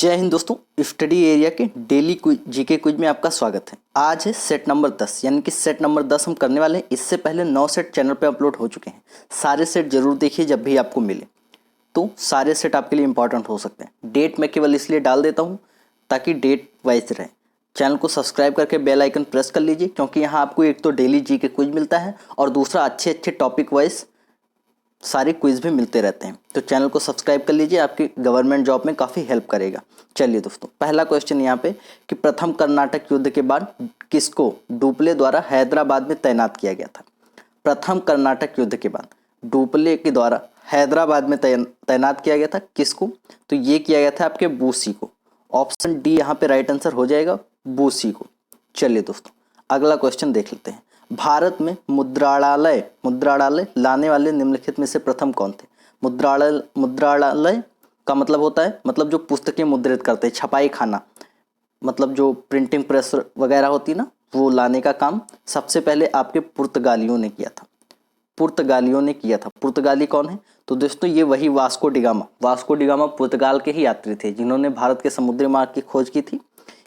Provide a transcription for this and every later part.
जय हिंद दोस्तों, study area के डेली जीके क्विज में आपका स्वागत है। आज है सेट नंबर 10 यानी कि सेट नंबर 10 हम करने वाले हैं। इससे पहले 9 सेट चैनल पे अपलोड हो चुके हैं। सारे सेट जरूर देखिए जब भी आपको मिले, तो सारे सेट आपके लिए इंपॉर्टेंट हो सकते हैं। डेट मैं केवल इसलिए डाल देता हूँ ताकि डेट वाइज रहे। चैनल को सब्सक्राइब करके बेल आइकन प्रेस कर लीजिए, क्योंकि यहाँ आपको एक तो डेली जीके क्विज मिलता है और दूसरा अच्छे अच्छे टॉपिक वाइज सारे क्विज भी मिलते रहते हैं। तो चैनल को सब्सक्राइब कर लीजिए, आपकी गवर्नमेंट जॉब में काफ़ी हेल्प करेगा। चलिए दोस्तों, पहला क्वेश्चन यहाँ पे कि प्रथम कर्नाटक युद्ध के बाद किसको डुप्ले द्वारा हैदराबाद में तैनात किया गया था। प्रथम कर्नाटक युद्ध के बाद डुप्ले के द्वारा हैदराबाद में तैनात किया गया था किसको, तो ये किया गया था आपके बूसी को। ऑप्शन डी यहाँ पे राइट आंसर हो जाएगा, बूसी को। चलिए दोस्तों, अगला क्वेश्चन देख लेते हैं। भारत में मुद्राणालय लाने वाले निम्नलिखित में से प्रथम कौन थे। मुद्राणालय का मतलब होता है जो पुस्तकें मुद्रित करते हैं, छपाई खाना, मतलब जो प्रिंटिंग प्रेस वगैरह होती है ना, वो लाने का काम सबसे पहले आपके पुर्तगालियों ने किया था। पुर्तगाली कौन है, तो दोस्तों ये वही वास्को डिगामा पुर्तगाल के ही यात्री थे जिन्होंने भारत के समुद्री मार्ग की खोज की थी।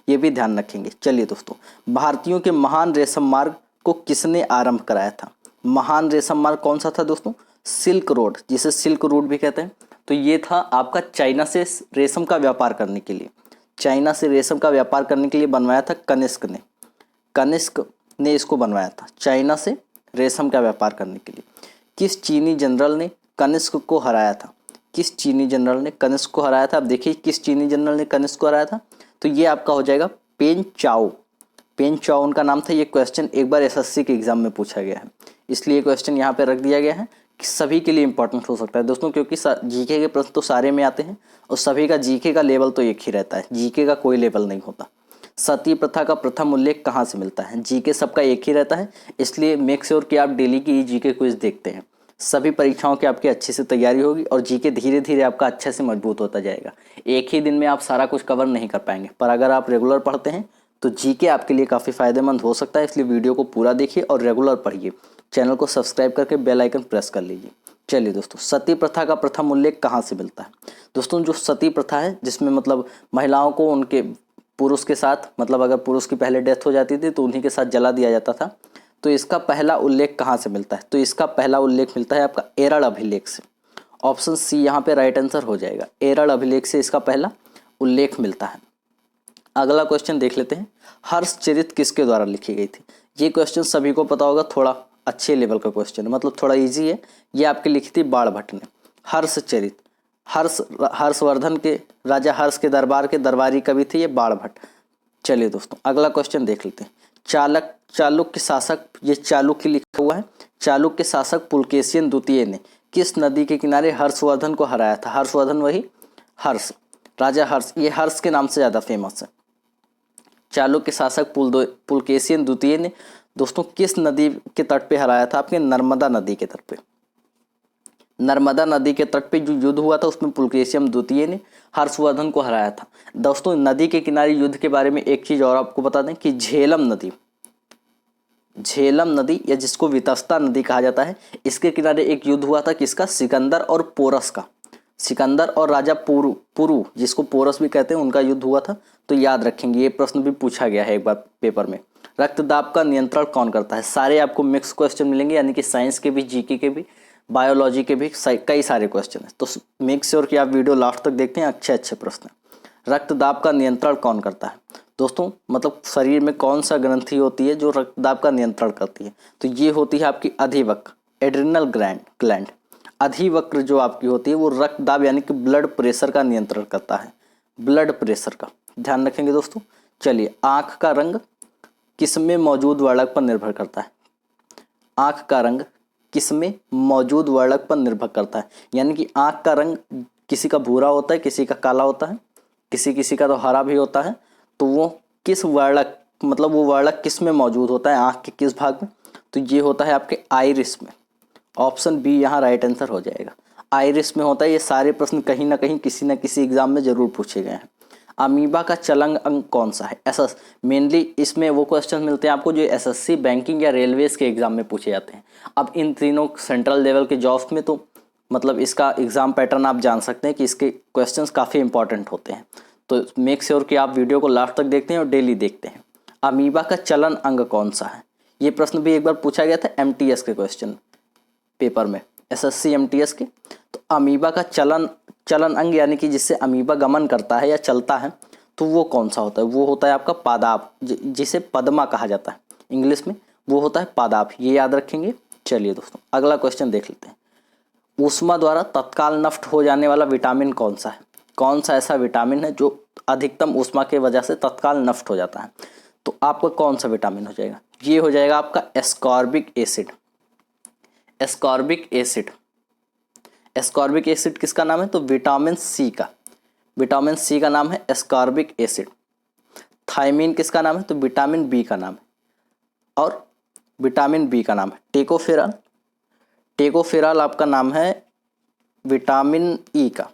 ये भी ध्यान रखेंगे। चलिए दोस्तों, भारतीयों के महान रेशम मार्ग को किसने आरंभ कराया था। महान रेशम मार्ग कौन सा था दोस्तों, सिल्क रोड, जिसे सिल्क रूट भी कहते हैं। तो ये था आपका चाइना से रेशम का व्यापार करने के लिए बनवाया था कनिष्क ने इसको बनवाया था, चाइना से रेशम का व्यापार करने के लिए। किस चीनी जनरल ने कनिष्क को हराया था। अब देखिए, किस चीनी जनरल ने कनिष्क को हराया था, तो ये आपका हो जाएगा पेन चाओ उनका नाम था। ये क्वेश्चन एक बार एसएससी के एग्जाम में पूछा गया है, इसलिए क्वेश्चन यहाँ पे रख दिया गया है कि सभी के लिए इंपॉर्टेंट हो सकता है दोस्तों, क्योंकि जीके के प्रश्न तो सारे में आते हैं और सभी का जीके का लेवल तो एक ही रहता है, जीके का कोई लेवल नहीं होता। सती प्रथा का प्रथम उल्लेख कहाँ से मिलता है। जीके सबका एक ही रहता है, इसलिए मेक श्योर कि आप डेली की जीके क्विज देखते हैं। सभी परीक्षाओं की आपकी अच्छे से तैयारी होगी और जीके धीरे धीरे आपका अच्छे से मजबूत होता जाएगा। एक ही दिन में आप सारा कुछ कवर नहीं कर पाएंगे, पर अगर आप रेगुलर पढ़ते हैं तो जीके आपके लिए काफ़ी फायदेमंद हो सकता है। इसलिए वीडियो को पूरा देखिए और रेगुलर पढ़िए। चैनल को सब्सक्राइब करके बेल आइकन प्रेस कर लीजिए। चलिए दोस्तों, सती प्रथा का प्रथम उल्लेख कहाँ से मिलता है। दोस्तों, जो सती प्रथा है, जिसमें महिलाओं को उनके पुरुष के साथ, अगर पुरुष की पहले डेथ हो जाती थी तो उन्हीं के साथ जला दिया जाता था। तो इसका पहला उल्लेख कहाँ से मिलता है, तो इसका पहला उल्लेख मिलता है आपका एरल अभिलेख से। ऑप्शन सी यहाँ पे राइट आंसर हो जाएगा, एरल अभिलेख से इसका पहला उल्लेख मिलता है। अगला क्वेश्चन देख लेते हैं। हर्षचरित किसके द्वारा लिखी गई थी। ये क्वेश्चन सभी को पता होगा, थोड़ा अच्छे लेवल का क्वेश्चन है, थोड़ा इजी है। ये आपकी लिखी थी बाणभट्ट ने। हर्षचरित, हर्षवर्धन के, राजा हर्ष के दरबार के दरबारी कवि थे ये बाणभट्ट। चलिए दोस्तों, अगला क्वेश्चन देख लेते हैं। चालुक्य शासक, ये चालुक्य लिखा हुआ है, चालुक्य शासक पुलकेशिन द्वितीय ने किस नदी के किनारे हर्षवर्धन को हराया था। हर्षवर्धन वही हर्ष, राजा हर्ष, ये हर्ष के नाम से ज़्यादा फेमस है। चालुक्य शासक पुलकेशिन द्वितीय ने दोस्तों किस नदी के तट पे हराया था, आपके नर्मदा नदी के तट पे। नर्मदा नदी के तट पे जो युद्ध हुआ था उसमें पुलकेशिन द्वितीय ने हर्षवर्धन को हराया था। दोस्तों, नदी के किनारे युद्ध के बारे में एक चीज़ और आपको बता दें कि झेलम नदी या जिसको वितस्ता नदी कहा जाता है, इसके किनारे एक युद्ध हुआ था किसका, सिकंदर और पोरस का। सिकंदर और राजा पुरु, जिसको पोरस भी कहते हैं, उनका युद्ध हुआ था। तो याद रखेंगे, ये प्रश्न भी पूछा गया है एक बार पेपर में। रक्तदाब का नियंत्रण कौन करता है। सारे आपको मिक्स क्वेश्चन मिलेंगे, यानी कि साइंस के भी, जीके के भी, बायोलॉजी के भी कई सारे क्वेश्चन हैं। तो मेक श्योर कि आप वीडियो लास्ट तक देखते हैं, अच्छे प्रश्न। रक्तदाब का नियंत्रण कौन करता है दोस्तों, शरीर में कौन सा ग्रंथि होती है जो रक्तदाब का नियंत्रण करती है, तो ये होती है आपकी अधिवक्र, एड्रिनल ग्लैंड। अधिवक्र जो आपकी होती है वो रक्तदाब यानी कि ब्लड प्रेशर का नियंत्रण करता है, ब्लड प्रेशर का ध्यान रखेंगे दोस्तों। चलिए, आँख का रंग किसमें मौजूद वर्णक पर निर्भर करता है। आँख का रंग किसमें मौजूद वर्णक पर निर्भर करता है, यानी कि आँख का रंग किसी का भूरा होता है, किसी का काला होता है, किसी का तो हरा भी होता है। तो वो किस वर्णक, वो वर्णक किस में मौजूद होता है, आँख के किस भाग में, तो ये होता है आपके आइरिस में। ऑप्शन बी यहाँ राइट आंसर हो जाएगा, आइरिस में होता है। ये सारे प्रश्न कहीं ना कहीं किसी न किसी एग्जाम में जरूर पूछे गए हैं। अमीबा का चलंग अंग कौन सा है। मेनली इसमें वो क्वेश्चन मिलते हैं आपको जो एसएससी, बैंकिंग या रेलवेज के एग्जाम में पूछे जाते हैं। अब इन तीनों सेंट्रल लेवल के जॉब्स में तो इसका एग्जाम पैटर्न आप जान सकते हैं कि इसके क्वेश्चंस काफ़ी इंपॉर्टेंट होते हैं। तो मेक श्योर कि आप वीडियो को लास्ट तक देखते हैं और डेली देखते हैं। अमीबा का चलन अंग कौन सा है? ये प्रश्न भी एक बार पूछा गया था एमटीएस के क्वेश्चन पेपर में, एसएससी एमटीएस के। तो अमीबा का चलन अंग यानी कि जिससे अमीबा गमन करता है या चलता है, तो वो कौन सा होता है? वो होता है आपका पादाप, जिसे पद्मा कहा जाता है इंग्लिश में, वो होता है पादाप। ये याद रखेंगे। चलिए दोस्तों अगला क्वेश्चन देख लेते हैं। ऊष्मा द्वारा तत्काल नष्ट हो जाने वाला विटामिन कौन सा है? कौन सा ऐसा विटामिन है जो अधिकतम ऊष्मा की वजह से तत्काल नष्ट हो जाता है? तो आपका कौन सा विटामिन हो जाएगा? ये हो जाएगा आपका ascorbic acid. Ascorbic acid, ascorbic acid किसका नाम है? तो विटामिन सी का, विटामिन सी का नाम है एस्कॉर्बिक एसिड। थायमीन किसका नाम है? तो विटामिन बी का नाम है। और विटामिन बी का नाम है टेकोफेरॉल। टेकोफेरॉल आपका नाम है विटामिन ई का।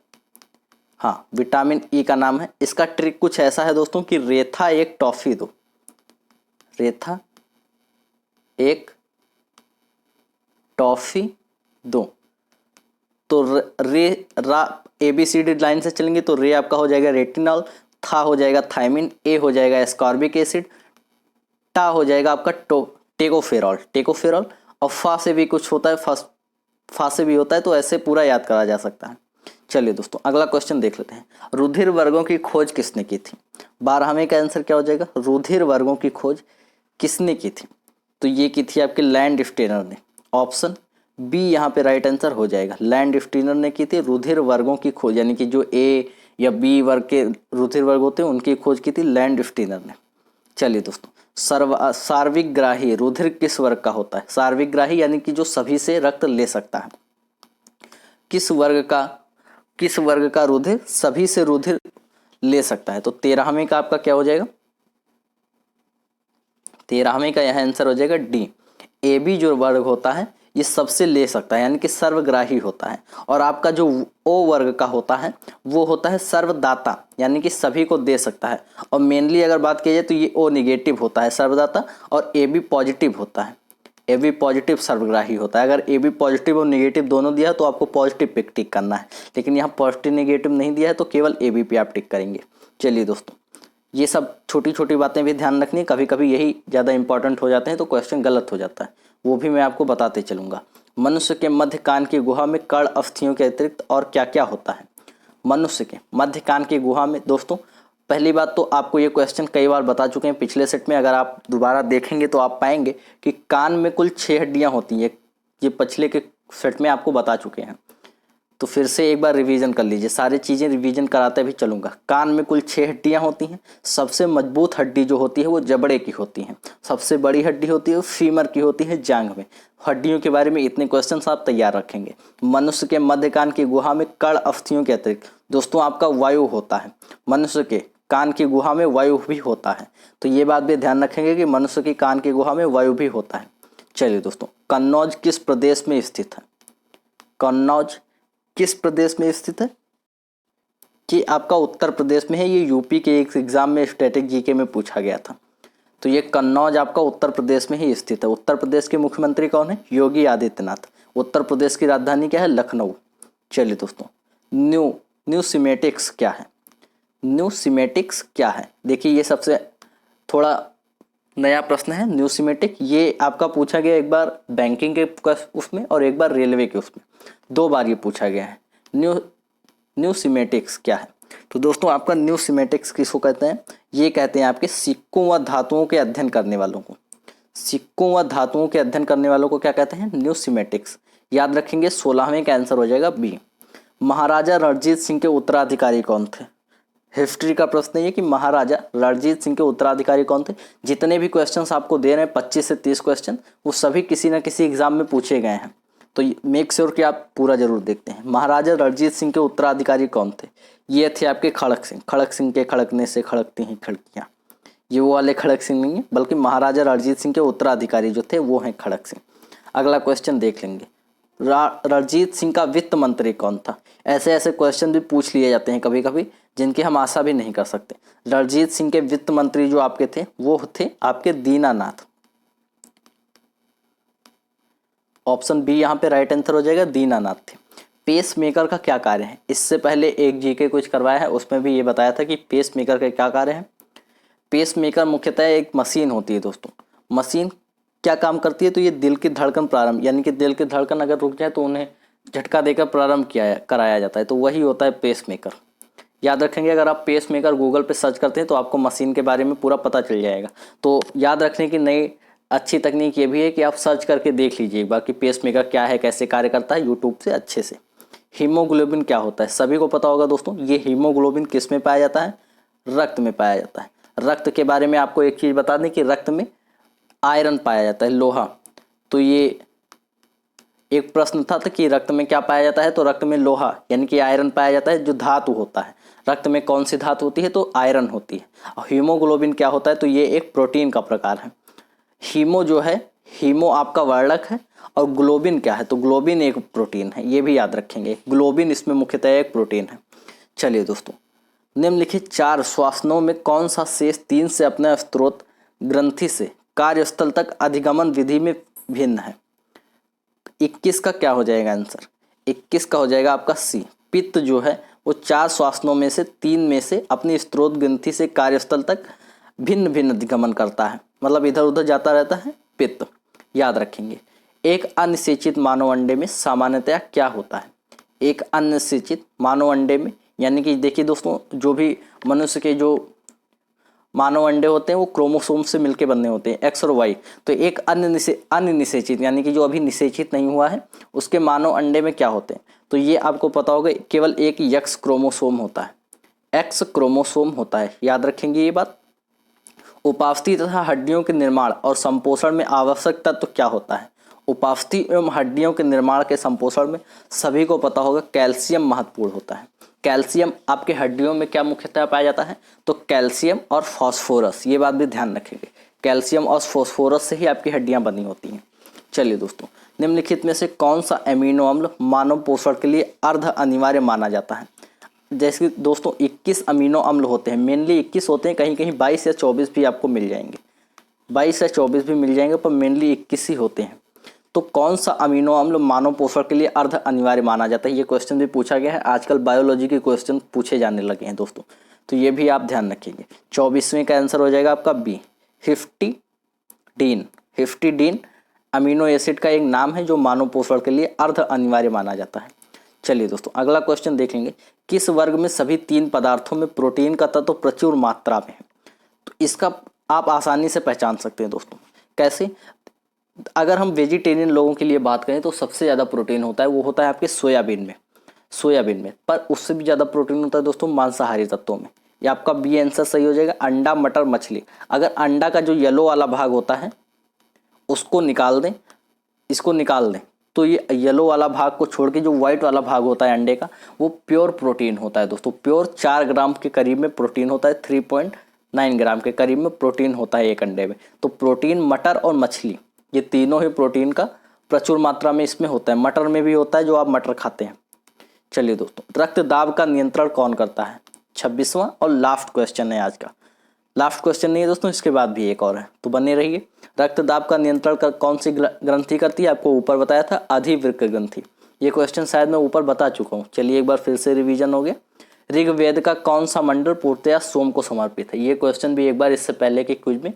हाँ, विटामिन ई का नाम है। इसका ट्रिक कुछ ऐसा है दोस्तों कि रेथा एक टॉफी दो, रेथा एक टॉफी दो। तो रे रा ABCD लाइन से चलेंगे तो रे आपका हो जाएगा रेटिनॉल, था हो जाएगा थायमिन, ए हो जाएगा एस्कॉर्बिक एसिड, टा हो जाएगा आपका टेकोफेरॉल, टेकोफेरॉल। और फा से भी कुछ होता है, फा से भी होता है, तो ऐसे पूरा याद करा जा सकता है। चलिए दोस्तों अगला क्वेश्चन देख लेते हैं। रुधिर वर्गों की खोज किसने की थी? 12वें का आंसर क्या हो जाएगा? रुधिर वर्गों की खोज किसने की थी? तो ये की थी आपके लैंडस्टेनर ने। ऑप्शन बी यहाँ पे राइट आंसर हो जाएगा। लैंडस्टेनर ने की थी रुधिर वर्गों की खोज, यानी कि जो ए या बी वर्ग के रुधिर वर्ग होते हैं उनकी खोज की थी लैंडस्टेनर ने। चलिए दोस्तों सार्विग्राही रुधिर किस वर्ग का होता है? सार्विग्राही यानी कि जो सभी से रक्त ले सकता है। किस वर्ग का रुधिर सभी से रुधिर ले सकता है? तो 13वें का आपका क्या हो जाएगा? 13वें का यह आंसर हो जाएगा डी। ए बी जो वर्ग होता है ये सबसे ले सकता है, यानी कि सर्वग्राही होता है। और आपका जो ओ वर्ग का होता है वो होता है सर्वदाता, यानी कि सभी को दे सकता है। और मेनली अगर बात की जाए तो ये ओ निगेटिव होता है सर्वदाता, और ए बी पॉजिटिव होता है। ए बी पॉजिटिव सर्वग्राही होता है। अगर ए बी पॉजिटिव और निगेटिव दोनों दिया है तो आपको पॉजिटिव पे टिक करना है, लेकिन यहाँ पॉजिटिव निगेटिव नहीं दिया है तो केवल ए बी पे आप टिक करेंगे। चलिए दोस्तों ये सब छोटी छोटी बातें भी ध्यान रखनी, कभी कभी यही ज़्यादा इंपॉर्टेंट हो जाते हैं तो क्वेश्चन गलत हो जाता है, वो भी मैं आपको बताते चलूँगा। मनुष्य के मध्य कान की गुहा में कर्ण अस्थियों के अतिरिक्त और क्या क्या होता है? मनुष्य के मध्य कान की गुहा में दोस्तों पहली बात तो आपको ये क्वेश्चन कई बार बता चुके हैं पिछले सेट में, अगर आप दोबारा देखेंगे तो आप पाएंगे कि कान में कुल 6 हड्डियाँ होती हैं। ये पिछले के सेट में आपको बता चुके हैं, तो फिर से एक बार रिवीजन कर लीजिए। सारी चीज़ें रिवीजन कराते भी चलूँगा। कान में कुल 6 हड्डियाँ होती हैं। सबसे मजबूत हड्डी जो होती है वो जबड़े की होती है। सबसे बड़ी हड्डी होती है वो फीमर की होती है, जांघ में। हड्डियों के बारे में इतने क्वेश्चंस आप तैयार रखेंगे। मनुष्य के मध्य कान की गुहा में कर्ण अस्थियों के अतिरिक्त दोस्तों आपका वायु होता है। मनुष्य के कान की गुहा में वायु भी होता है, तो ये बात भी ध्यान रखेंगे कि मनुष्य की कान की गुहा में वायु भी होता है। चलिए दोस्तों कन्नौज किस प्रदेश में स्थित है? कन्नौज किस प्रदेश में स्थित है? कि आपका उत्तर प्रदेश में है। ये यूपी के एक एग्जाम में स्टैटिक जीके में पूछा गया था। तो ये कन्नौज आपका उत्तर प्रदेश में ही स्थित है। उत्तर प्रदेश के मुख्यमंत्री कौन है? योगी आदित्यनाथ। उत्तर प्रदेश की राजधानी क्या है? लखनऊ। चलिए दोस्तों न्यूसिमेटिक्स क्या है? न्यूसिमेटिक्स क्या है? देखिए ये सबसे थोड़ा नया प्रश्न है। न्यूसिमेटिक ये आपका पूछा गया एक बार बैंकिंग के उसमें और एक बार रेलवे के उसमें, 2 बार ये पूछा गया है। न्यूसिमेटिक्स क्या है? तो दोस्तों आपका न्यूसिमेटिक्स किसको कहते हैं? ये कहते हैं आपके सिक्कों व धातुओं के अध्ययन करने वालों को। सिक्कों व धातुओं के अध्ययन करने वालों को क्या कहते हैं? न्यूसिमेटिक्स। याद रखेंगे 16वें का आंसर हो जाएगा बी। महाराजा रणजीत सिंह के उत्तराधिकारी कौन थे? हिस्ट्री का प्रश्न है ये कि महाराजा रणजीत सिंह के उत्तराधिकारी कौन थे। जितने भी क्वेश्चंस आपको दे रहे हैं 25 से 30 क्वेश्चन, वो सभी किसी न किसी एग्जाम में पूछे गए हैं, तो मेक श्योर कि आप पूरा जरूर देखते हैं। महाराजा रणजीत सिंह के उत्तराधिकारी कौन थे? ये थे आपके खड़क सिंह। खड़क सिंह के खड़कने से खड़कती हैं खिड़कियाँ, ये वो वाले खड़क सिंह नहीं है, बल्कि महाराजा रणजीत सिंह के उत्तराधिकारी जो थे वो हैं खड़क सिंह। अगला क्वेश्चन देख लेंगे। रणजीत सिंह का वित्त मंत्री कौन था? ऐसे ऐसे क्वेश्चन भी पूछ लिए जाते हैं कभी कभी, जिनकी हम आशा भी नहीं कर सकते। रणजीत सिंह के वित्त मंत्री जो आपके थे वो थे आपके दीनानाथ। ऑप्शन बी यहाँ पे राइट आंसर हो जाएगा, दीनानाथ थे। पेस मेकर का क्या कार्य है। इससे पहले एक जीके कुछ करवाया है, उसमें भी ये बताया था कि पेस मेकर का क्या कार्य है। पेस मेकर मुख्यतः एक मशीन होती है दोस्तों। मशीन क्या काम करती है, तो ये दिल की धड़कन प्रारंभ, यानी कि दिल की धड़कन अगर रुक जाए तो उन्हें झटका देकर प्रारंभ कराया जाता है, तो वही होता है पेस मेकर। याद रखेंगे, अगर आप पेस मेकर गूगल पे सर्च करते हैं तो आपको मशीन के बारे में पूरा पता चल जाएगा। तो याद रखने की नई अच्छी तकनीक ये भी है कि आप सर्च करके देख लीजिए बाकी पेस मेकर क्या है, कैसे कार्य करता है, यूट्यूब से अच्छे से। हीमोग्लोबिन क्या होता है, सभी को पता होगा दोस्तों। ये हीमोग्लोबिन किस में पाया जाता है, रक्त में पाया जाता है। रक्त के बारे में आपको एक चीज़ बता दें कि रक्त में आयरन पाया जाता है, लोहा। तो ये एक प्रश्न था कि रक्त में क्या पाया जाता है, तो रक्त में लोहा यानी कि आयरन पाया जाता है, जो धातु होता है। रक्त में कौन सी धातु होती है, तो आयरन होती है। और हीमोग्लोबिन क्या होता है, तो ये एक प्रोटीन का प्रकार है। हीमो जो है, हीमो आपका वर्णक है, और ग्लोबिन क्या है, तो ग्लोबिन एक प्रोटीन है, ये भी याद रखेंगे। ग्लोबिन इसमें मुख्यतः एक प्रोटीन है। चलिए दोस्तों, निम्नलिखित 4 श्वसनों में कौन सा शेष 3 से अपने स्रोत ग्रंथि से कार्यस्थल तक अधिगमन विधि में भिन्न है। 21 का क्या हो जाएगा आंसर, 21 का हो जाएगा आपका सी। पित्त जो है वो 4 श्वसनों में से 3 में से अपनी स्रोत ग्रंथि से कार्यस्थल तक भिन्न भिन्न अधिगमन करता है, मतलब इधर उधर जाता रहता है पित्त। याद रखेंगे। एक अनिषेचित मानव अंडे में सामान्यतया क्या होता है। एक अनिषेचित मानव अंडे में, यानी कि देखिए दोस्तों, जो भी मनुष्य के जो मानव अंडे होते हैं वो क्रोमोसोम से मिलके बने होते हैं, एक्स और वाई। तो एक अनिषेचित यानी कि जो अभी निषेचित नहीं हुआ है, उसके मानव अंडे में क्या होते हैं, तो ये आपको पता होगा, केवल एक एक्स क्रोमोसोम होता है, एक्स क्रोमोसोम होता है। याद रखेंगे ये बात। उपास्थि तथा हड्डियों के निर्माण और संपोषण में आवश्यक तत्व क्या होता है। उपास्थि एवं हड्डियों के निर्माण के संपोषण में सभी को पता होगा कैल्शियम महत्वपूर्ण होता है। कैल्शियम आपके हड्डियों में क्या मुख्यतः पाया जाता है, तो कैल्शियम और फास्फोरस, ये बात भी ध्यान रखेंगे। कैल्शियम और फास्फोरस से ही आपकी हड्डियां बनी होती हैं। चलिए दोस्तों, निम्नलिखित में से कौन सा एमिनो अम्ल मानव पोषण के लिए अर्ध अनिवार्य माना जाता है। जैसे कि दोस्तों 21 अमीनो अम्ल होते हैं, मेनली 21 होते हैं, कहीं कहीं 22 या 24 भी आपको मिल जाएंगे, 22 या 24 भी मिल जाएंगे, पर मेनली 21 ही होते हैं। तो कौन सा अमीनो अम्ल मानव पोषण के लिए अर्ध अनिवार्य माना जाता है, ये क्वेश्चन भी पूछा गया है। आजकल बायोलॉजी के क्वेश्चन पूछे जाने लगे हैं दोस्तों, तो ये भी आप ध्यान रखेंगे। 24वें का आंसर हो जाएगा आपका B, histidine. Histidine amino acid का एक नाम है जो मानव पोषण के लिए अर्ध अनिवार्य माना जाता है। चलिए दोस्तों, अगला क्वेश्चन देख लेंगे। किस वर्ग में सभी 3 पदार्थों में प्रोटीन का तत्व प्रचुर मात्रा में है। तो इसका आप आसानी से पहचान सकते हैं दोस्तों। कैसे, अगर हम वेजिटेरियन लोगों के लिए बात करें तो सबसे ज़्यादा प्रोटीन होता है, वो होता है आपके सोयाबीन में। पर उससे भी ज़्यादा प्रोटीन होता है दोस्तों मांसाहारी तत्वों में। ये आपका बी आंसर सही हो जाएगा, अंडा, मटर, मछली। अगर अंडा का जो येलो वाला भाग होता है उसको निकाल दें, इसको निकाल दें, तो ये येलो वाला भाग को छोड़ के जो व्हाइट वाला भाग होता है अंडे का, वो प्योर प्रोटीन होता है दोस्तों। प्योर 4 ग्राम के करीब में प्रोटीन होता है, 3.9 ग्राम के करीब में प्रोटीन होता है एक अंडे में। तो प्रोटीन मटर और मछली, ये तीनों ही प्रोटीन का प्रचुर मात्रा में इसमें होता है। मटर में भी होता है, जो आप मटर खाते हैं। चलिए दोस्तों, रक्त दाब का नियंत्रण कौन करता है। 26वां और लास्ट क्वेश्चन है आज का। लास्ट क्वेश्चन नहीं है दोस्तों, इसके बाद भी एक और है, तो बने रहिए। रक्त दाब का नियंत्रण कौन सी ग्रंथि करती है, आपको ऊपर बताया था, अधिवृक्क ग्रंथि। ये क्वेश्चन शायद मैं ऊपर बता चुका हूँ। चलिए एक बार फिर से रिवीजन हो गया। ऋग्वेद का कौन सा मंडल पूर्णतया सोम को समर्पित है। ये क्वेश्चन भी एक बार इससे पहले के क्विज में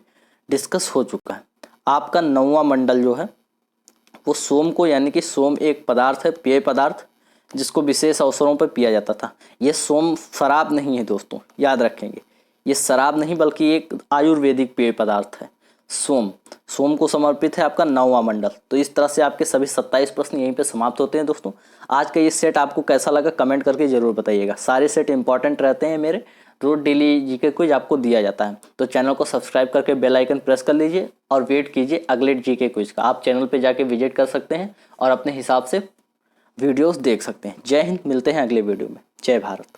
डिस्कस हो चुका है। आपका 9वां मंडल जो है वो सोम को, यानी कि सोम एक पदार्थ है, पेय पदार्थ, जिसको विशेष अवसरों पर पिया जाता था। ये सोम शराब नहीं है दोस्तों, याद रखेंगे। ये शराब नहीं बल्कि एक आयुर्वेदिक पेय पदार्थ है। सोम को समर्पित है आपका 9वां मंडल। तो इस तरह से आपके सभी 27 प्रश्न यहीं पे समाप्त होते हैं दोस्तों। आज का ये सेट आपको कैसा लगा कमेंट करके जरूर बताइएगा। सारे सेट इंपॉर्टेंट रहते हैं मेरे, रोज डेली जीके क्विज आपको दिया जाता है। तो चैनल को सब्सक्राइब करके बेल आइकन प्रेस कर लीजिए और वेट कीजिए अगले जीके क्विज का। आप चैनल पे जाके विजिट कर सकते हैं और अपने हिसाब से वीडियोस देख सकते हैं। जय हिंद, मिलते हैं अगले वीडियो में। जय भारत।